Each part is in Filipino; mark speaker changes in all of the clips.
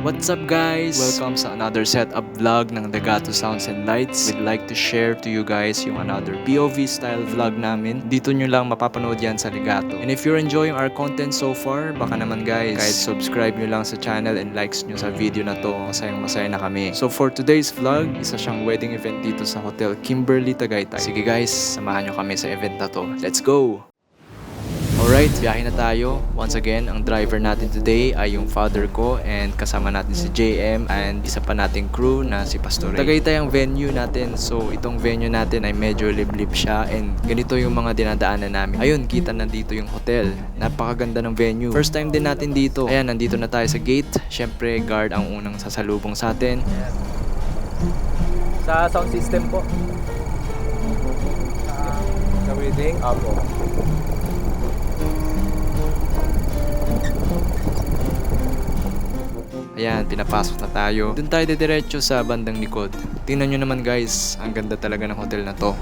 Speaker 1: What's up guys? Welcome sa another setup vlog ng Legato Sounds and Lights. We'd like to share to you guys yung another POV style vlog namin. Dito nyo lang mapapanood yan sa Legato. And if you're enjoying our content so far, baka naman guys, kahit subscribe nyo lang sa channel and likes nyo sa video na to, masayang masaya na kami. So for today's vlog, isa siyang wedding event dito sa Hotel Kimberly Tagaytay. Sige guys, samahan nyo kami sa event na to. Let's go! Alright, biyahe na tayo. Once again, ang driver natin today ay yung father ko and kasama natin si JM and isa pa nating crew na si Pastor Ray. Tagaytay ang venue natin, so itong venue natin ay medyo liblib siya and ganito yung mga dinadaanan namin. Ayun, kita na dito yung hotel. Napakaganda ng venue. First time din natin dito. Ayan, nandito na tayo sa gate. Syempre, guard ang unang sasalubong sa atin.
Speaker 2: Sa sound system po. Sa wedding? Apo.
Speaker 1: Ayan, pinapasok na tayo. Doon tayo diretso sa bandang likod. Tingnan nyo naman guys, ang ganda talaga ng hotel na to.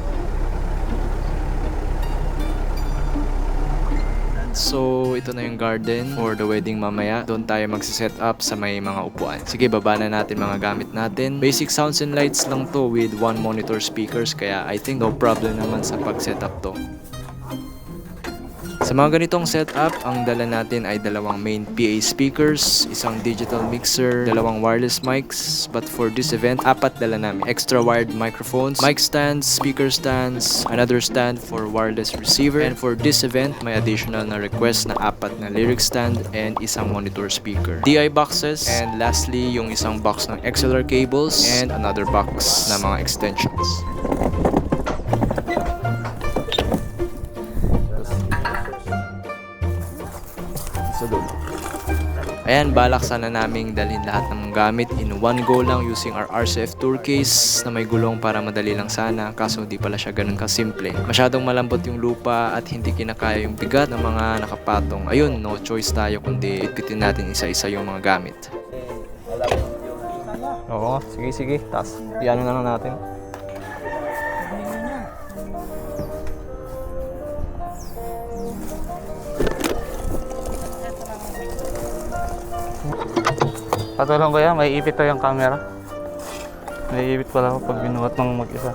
Speaker 1: So, ito na yung garden for the wedding mamaya. Doon tayo magsiset up sa may mga upuan. Sige, baba na natin mga gamit natin. Basic sounds and lights lang to with 1 monitor speakers. Kaya I think no problem naman sa pag-set up to. Sa mga ganitong setup, ang dala natin ay 2 main PA speakers, isang digital mixer, 2 wireless mics, but for this event, 4 dala namin. Extra wired microphones, mic stands, speaker stands, another stand for wireless receiver, and for this event, may additional na request na 4 na lyric stand and isang monitor speaker. DI boxes, and lastly, yung isang box ng XLR cables and another box na mga extensions. Ayan, balak sana naming dalhin lahat ng gamit in one go lang using our RCF tour case na may gulong para madali lang sana, kaso di pala siya ganun kasimple. Masyadong malambot yung lupa at hindi kinakaya yung bigat ng mga nakapatong. Ayun, no choice tayo kundi bitbitin natin isa-isa yung mga gamit.
Speaker 2: Oo, sige. Tapos, iyan na lang natin. Patulong ko yan, may ipit to yung camera. May ipit pala ako pag binuhat ng mag-isa.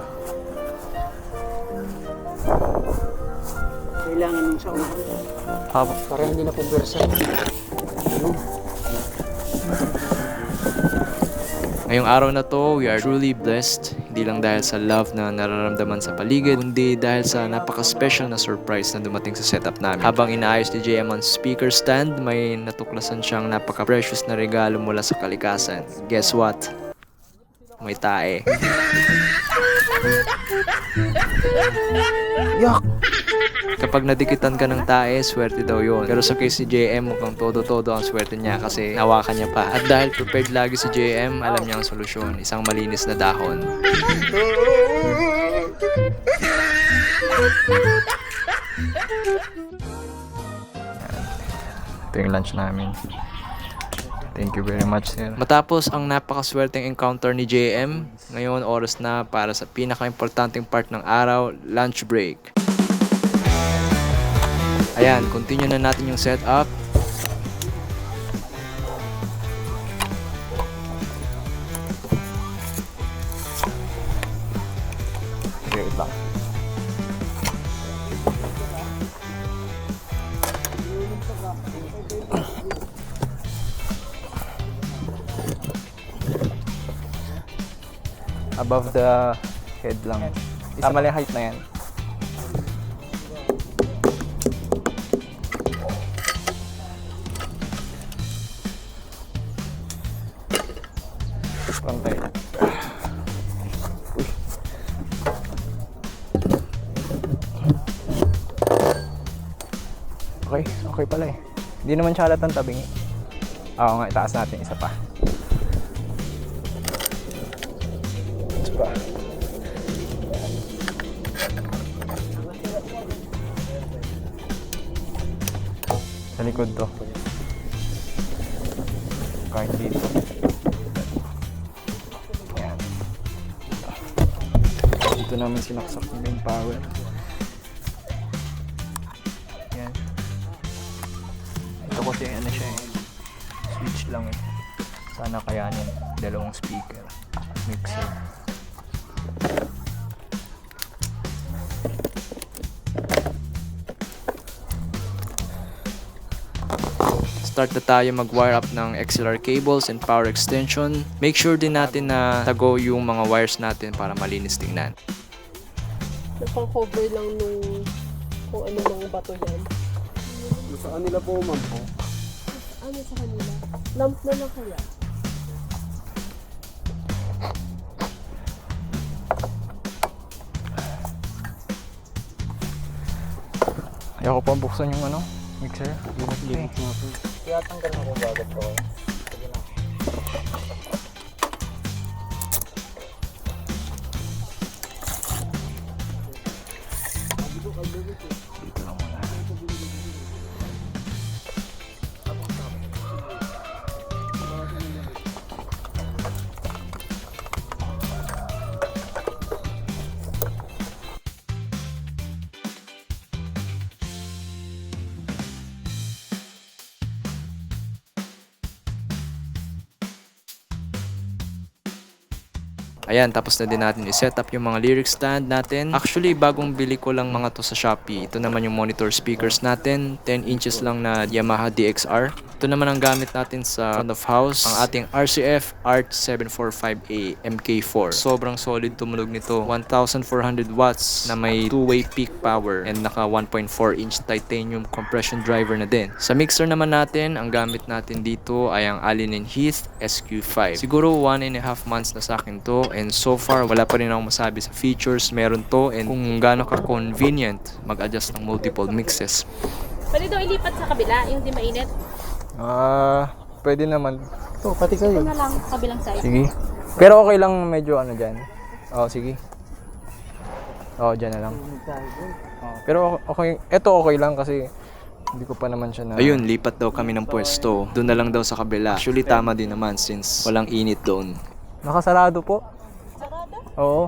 Speaker 3: Kailangan nung sa unahan.
Speaker 2: Para
Speaker 3: Hindi na pumpersa.
Speaker 1: Ngayong araw na to, we are truly blessed. Hindi lang dahil sa love na nararamdaman sa paligid, kundi dahil sa napaka-special na surprise na dumating sa setup namin. Habang inaayos ni JM ang speaker stand, may natuklasan siyang napaka-precious na regalo mula sa kalikasan. Guess what? May tae.
Speaker 2: Yak!
Speaker 1: Kapag nadikitan ka ng tae, swerte daw yun. Pero sa case ni JM, mukhang todo-todo ang swerte niya kasi nawakan niya pa. At dahil prepared lagi si JM, alam niya ang solusyon. Isang malinis na dahon.
Speaker 2: Ito yung lunch namin. Thank you very much, sir.
Speaker 1: Matapos ang napakaswerteng encounter ni JM, ngayon oras na para sa pinaka-importanting part ng araw, lunch break. Ayan, continue na natin yung setup.
Speaker 2: Wait lang. Above the head lang. Tama lang yung height na yan. Pantay. Okay pala eh. Hindi naman siya halatang tabingi. Oo nga, itaas natin isa pa. Isa pa. Sa likod to. Kahit dito. Ayan. Dito namin sinaksak yung main power. Yan. Ito kasi ano siya eh. Switch lang eh.
Speaker 1: Sana kayanin. Dalawang speaker. Mixer. Start na tayo mag-wire up ng XLR cables and power extension. Make sure din natin na tago yung mga wires natin para malinis tingnan.
Speaker 3: Napang-cover lang nung kung ano mga bato yan.
Speaker 4: Sa kanila po, ma'am po.
Speaker 3: Ano sa kanila? Lamp na lang kaya?
Speaker 1: Ayoko pa buksan yung ano, mixer. Limit
Speaker 2: nga po.
Speaker 4: Kaya tanggal na ko bago po.
Speaker 1: Dito lang muna. Ayan, tapos na din natin i-set up yung mga lyric stand natin. Actually, bagong bili ko lang mga to sa Shopee. Ito naman yung monitor speakers natin. 10 inches lang na Yamaha DXR. Ito naman ang gamit natin sa front of house. Ang ating RCF ART 745A MK4. Sobrang solid tumunog nito. 1,400 watts na may 2-way peak power and naka 1.4 inch titanium compression driver na din. Sa mixer naman natin, ang gamit natin dito ay ang Allen & Heath SQ5. Siguro 1.5 months na sa akin to. And so far, wala pa rin akong masabi sa features. Meron to and kung gaano ka-convenient mag-adjust ng multiple mixes.
Speaker 5: Pwede daw ilipat sa kabila, yung di mainit.
Speaker 1: Pwede naman.
Speaker 4: Ito, pati
Speaker 5: Ito
Speaker 4: kayo.
Speaker 5: na lang, kabilang side.
Speaker 1: Sige. Pero okay lang medyo ano dyan. Sige. Dyan na lang. Pero okay, eto okay lang kasi hindi ko pa naman siya na... Ayun, lipat daw kami ng pwesto. Doon na lang daw sa kabila. Actually, tama din naman since walang init doon. Nakasarado po.
Speaker 5: Sarado?
Speaker 1: Oo.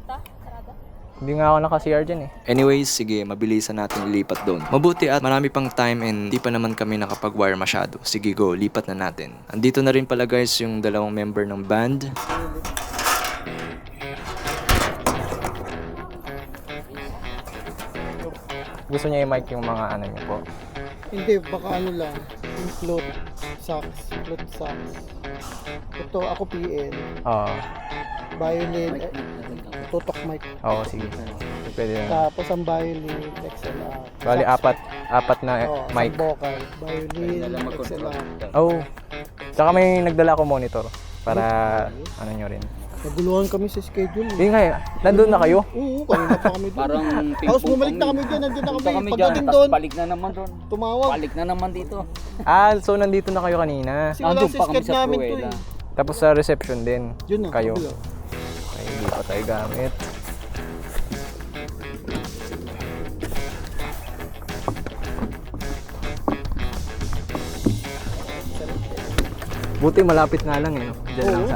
Speaker 5: Sarado?
Speaker 1: Hindi nga ako naka-CR dyan eh. Anyways, sige, mabilisan natin ilipat doon. Mabuti at marami pang time and di pa naman kami nakapag-wire masyado. Sige, go, lipat na natin. Andito na rin pala guys yung dalawang member ng band. Gusto niya i-mic yung mga ano niyo po?
Speaker 4: Hindi, baka ano lang. Yung float sax. Ito, ako PN.
Speaker 1: Oo.
Speaker 4: Violin, tutok mic.
Speaker 1: Oo, sige. Pwede na.
Speaker 4: Tapos ang violin, XLR.
Speaker 1: Bali, apat na mic.
Speaker 4: Ang vocal, violin, XLR.
Speaker 1: Oh. Tsaka may nagdala ako monitor para ano nyo rin.
Speaker 4: Naguluhan kami sa schedule.
Speaker 1: Hindi nga, nandun na kayo?
Speaker 4: Oo, kanina pa kami doon.
Speaker 6: Parang
Speaker 4: Tapos bumalik na kami dyan, nandun na
Speaker 6: Punta
Speaker 4: kami.
Speaker 6: kami dyan,
Speaker 4: Pagdating
Speaker 6: tapos
Speaker 4: doon,
Speaker 6: balik na naman doon.
Speaker 4: tumawag.
Speaker 6: Balik na naman dito.
Speaker 1: So nandito na kayo kanina.
Speaker 4: Kasi wala
Speaker 6: Nandun
Speaker 4: sa
Speaker 6: pa kami
Speaker 4: schedule
Speaker 6: sa
Speaker 4: namin to
Speaker 6: Pruela.
Speaker 4: eh.
Speaker 1: Tapos sa reception din.
Speaker 4: Yun na,
Speaker 1: Kayo.
Speaker 4: kabila.
Speaker 1: Okay, hindi pa tayo gamit. Buti malapit nga lang eh. No? Diyan lang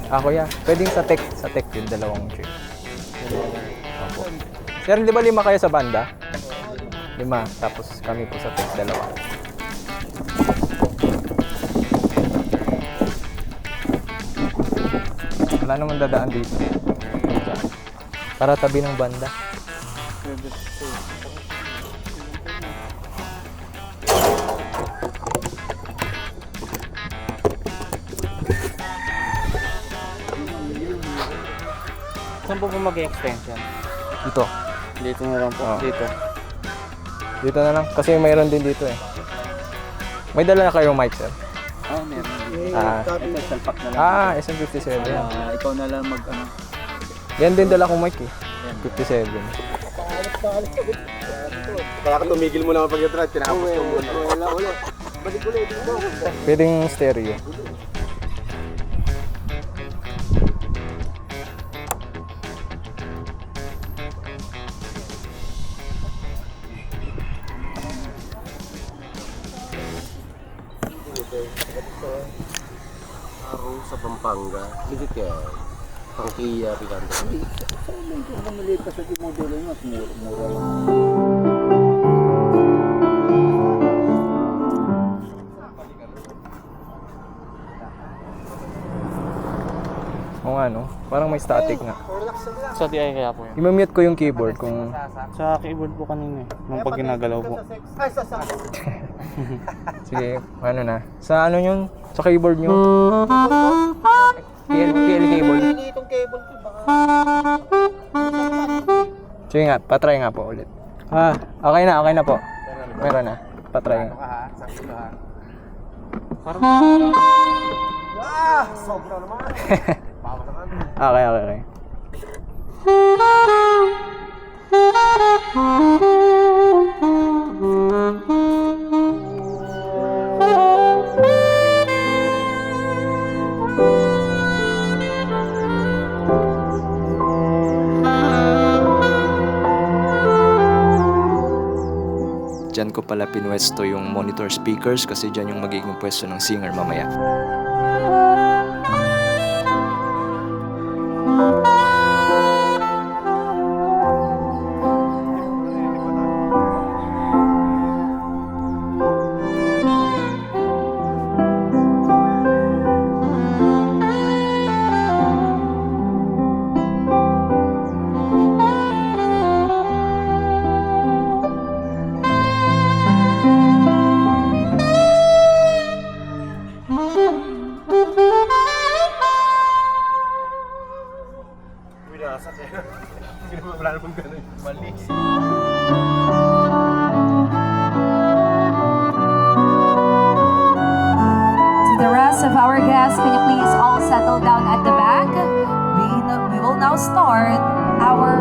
Speaker 1: sa kuya. Pwedeng sa tech yung dalawang trip. Opo. Sir, di ba 5 kayo sa banda? 5. Tapos kami po sa tech 2. Wala naman dadaan dito. Para tabi ng banda.
Speaker 2: Saan po mag-extension?
Speaker 1: Dito.
Speaker 2: Dito na lang po.
Speaker 1: Oo.
Speaker 2: Dito.
Speaker 1: Dito na lang. Kasi mayroon din dito eh. May dala na kayong mic, sir?
Speaker 6: Meron.
Speaker 4: Copy.
Speaker 6: Salpak na lang.
Speaker 1: SM57.
Speaker 6: Ikaw na lang mag-ano.
Speaker 1: Yan din dala kong mic eh. 57.
Speaker 4: Kaya ka tumigil mo naman pag-drive, tinapos ko muna. Wala, ulit. Balik ulit dito.
Speaker 1: Pwedeng stereo.
Speaker 7: Araw sa Pampanga, hindi kaya Pangkiya, Picante.
Speaker 6: Kung malipas sa modelo yun, mas mura lang.
Speaker 1: Oo nga, no? Parang may static nga.
Speaker 2: Sa DI kaya po yun.
Speaker 1: I-mute ko yung keyboard kung...
Speaker 2: Sa keyboard po kanina eh. Nung pag ginagalaw po.
Speaker 1: Sige, ano na. Sa ano yun? Sa keyboard nyo? PL cable?
Speaker 6: Itong cable ko, baka...
Speaker 1: Sige nga, patry nga po ulit. Okay na po. Meron na. Patry nga.
Speaker 4: Sobra naman.
Speaker 1: Okay. Diyan ko pala pinwesto yung monitor speakers kasi diyan yung magiging pwesto ng singer mamaya.
Speaker 4: Winasak eh. Wala namang ganun. Mali.
Speaker 8: To the rest of our guests, can you please all settle down at the back? We will now start our...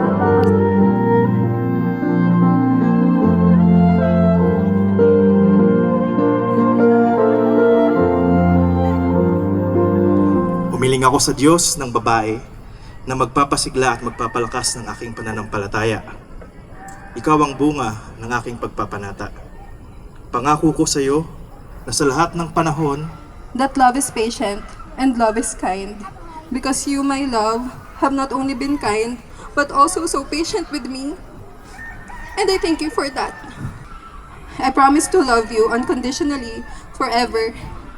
Speaker 9: Humiling ako sa Diyos ng babae na magpapasigla at magpapalakas ng aking pananampalataya. Ikaw ang bunga ng aking pagpapanata. Pangako ko sa iyo na sa lahat ng panahon,
Speaker 3: That love is patient and love is kind. Because you, my love, have not only been kind, but also so patient with me. And I thank you for that. I promise to love you unconditionally, forever,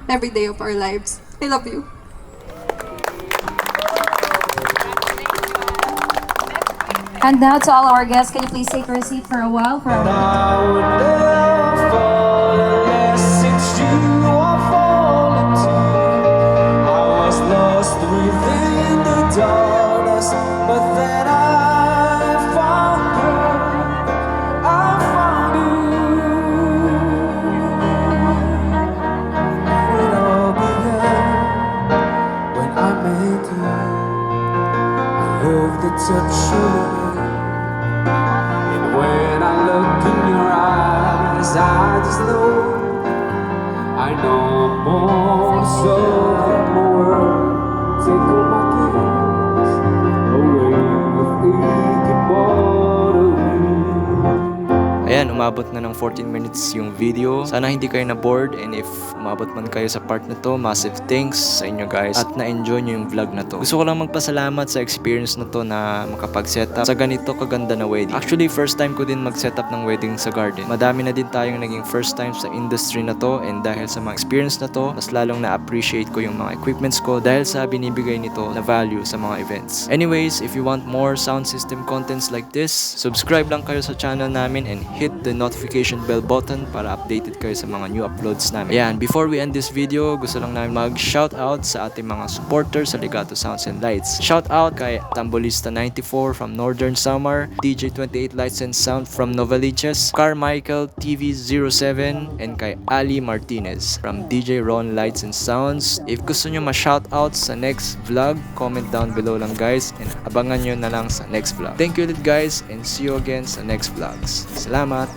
Speaker 3: every day of our lives. I love you.
Speaker 8: And now to all our guests, can you please take your seat for a while?
Speaker 10: Touch you, and when I look in your eyes, I just know more so than my world. Take all my cares away with aching bodily.
Speaker 1: Ayan, umabot na ng 14 minutes yung video. Sana hindi kayo na-bored, and if umabot man kayo sa part na to, massive thanks sa inyo guys at na-enjoy nyo yung vlog na to. Gusto ko lang magpasalamat sa experience na to na makapag-setup sa ganito kaganda na wedding. Actually, first time ko din mag-setup ng wedding sa garden. Madami na din tayong naging first time sa industry na to, and dahil sa mga experience na to, mas lalong na-appreciate ko yung mga equipments ko dahil sa binibigay nito na value sa mga events. Anyways, if you want more sound system contents like this, subscribe lang kayo sa channel namin and hit the notification bell button para updated kayo sa mga new uploads namin. Ayan, before we end this video, gusto lang namin mag-shoutout sa ating mga supporters sa Legato Sounds and Lights. Shoutout kay Tambolista94 from Northern Samar, DJ28 Lights and Sound from Novaliches, Carmichael TV07, and kay Ali Martinez from DJ Ron Lights and Sounds. If gusto nyo ma-shoutout sa next vlog, comment down below lang guys, and abangan nyo na lang sa next vlog. Thank you ulit guys, and see you again sa next vlogs. Salamat!